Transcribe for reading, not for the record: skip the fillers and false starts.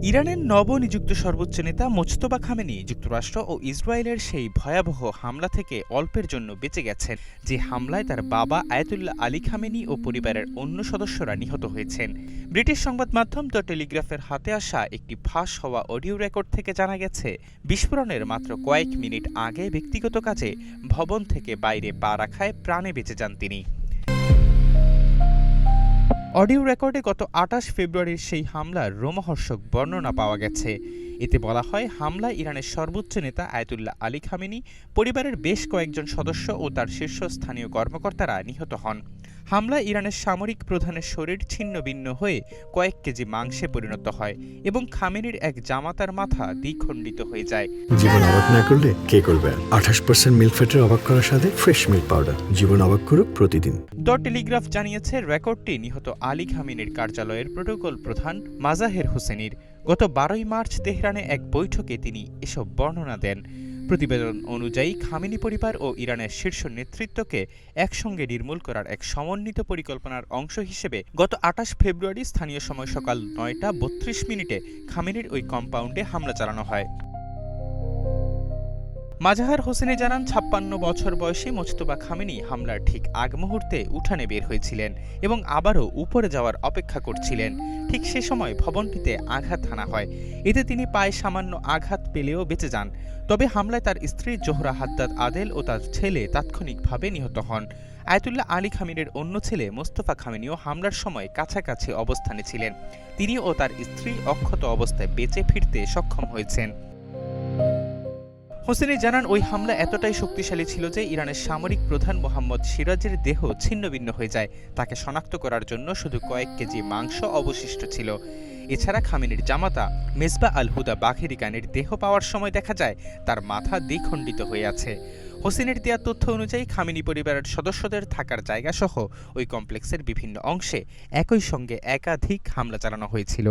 ইরানের নবনিযুক্ত সর্বোচ্চ নেতা মোজতবা খামেনি যুক্তরাষ্ট্র ও ইসরায়েলের সেই ভয়াবহ হামলা থেকে অল্পের জন্য বেঁচে গেছেন, যে হামলায় তার বাবা আয়াতুল্লাহ আলী খামেনি ও পরিবারের অন্য সদস্যরা নিহত হয়েছেন। ব্রিটিশ সংবাদ মাধ্যম দ্য টেলিগ্রাফের হাতে আসা একটি ফাঁস হওয়া অডিও রেকর্ড থেকে জানা গেছে, বিস্ফোরণের মাত্র কয়েক মিনিট আগে ব্যক্তিগত কাজে ভবন থেকে বাইরে পা রাখায় প্রাণে বেঁচে যান তিনি। অডিও রেকর্ডে গত ২৮ ফেব্রুয়ারির সেই হামলার রোমহর্ষক বর্ণনা পাওয়া গেছে। এতে বলা হয়, হামলায় ইরানের সর্বোচ্চ নেতা আয়াতুল্লাহ আলী খামেনি, পরিবারের বেশ কয়েকজন সদস্য ও তার শীর্ষস্থানীয় কর্মকর্তারা নিহত হন। হামলায় ইরানের সামরিক প্রধানের শরীর ছিন্ন ভিন্ন হয়ে কয়েক কেজি মাংসে পরিণত হয় এবং খামেনির এক জামাতার মাথা দ্বিখণ্ডিত হয়ে যায়। জীবন অবাক না করলে কে করবে? 28% মিল্ক ফ্যাটের অবাক করার সাথে ফ্রেশ মিল্ক পাউডার। জীবন অবাক করুক প্রতিদিন। দ্য টেলিগ্রাফ জানিয়েছে, রেকর্ডটি নিহত আলী খামেনির কার্যালয়ের প্রোটোকল প্রধান মাজাহের হোসেনির। গত ১২ মার্চ তেহরানে এক বৈঠকে তিনি এসব বর্ণনা দেন। প্রতিবেদন অনুযায়ী, খামেনি পরিবার ও ইরানের শীর্ষ নেতৃত্বকে একসঙ্গে নির্মূল করার এক সমন্বিত পরিকল্পনার অংশ হিসেবে গত ২৮ ফেব্রুয়ারি স্থানীয় সময় সকাল ৯টা ৩২ খামেনির ওই কম্পাউন্ডে হামলা চালানো হয়। মাজাহার হোসেনি জানান, ৫৬ বছর বয়সী মোজতবা খামেনি হামলার ঠিক আগ মুহূর্তে উঠানে বের হয়েছিলেন এবং আবারও উপরে যাওয়ার অপেক্ষা করছিলেন। ঠিক সে সময় ভবনটিতে আঘাত হানা হয়। এতে তিনি পায়ে সামান্য আঘাত পেলেও বেঁচে যান। তবে হামলায় তার স্ত্রী জোহরা হাদ্দাদ আদেল ও তার ছেলে তাৎক্ষণিকভাবে নিহত হন। আয়াতুল্লাহ আলী খামেনির অন্য ছেলে মোস্তফা খামেনিও হামলার সময় কাছাকাছি অবস্থানে ছিলেন। তিনি ও তার স্ত্রী অক্ষত অবস্থায় বেঁচে ফিরতে সক্ষম হয়েছেন। হোসেনি জানান, ওই হামলা এতটাই শক্তিশালী ছিল যে ইরানের সামরিক প্রধান মোহাম্মদ সিরাজের দেহ ছিন্নভিন্ন হয়ে যায়। তাকে শনাক্ত করার জন্য শুধু কয়েক কেজি মাংস অবশিষ্ট ছিল। এছাড়া খামেনির জামাতা মেজবা আল হুদা বাঘেরি খানের দেহ পাওয়ার সময় দেখা যায় তার মাথা দ্বিখণ্ডিত হয়ে আছে। হোসেনের দেওয়া তথ্য অনুযায়ী, খামেনি পরিবারের সদস্যদের থাকার জায়গা সহ ওই কমপ্লেক্সের বিভিন্ন অংশে একই সঙ্গে একাধিক হামলা চালানো হয়েছিল।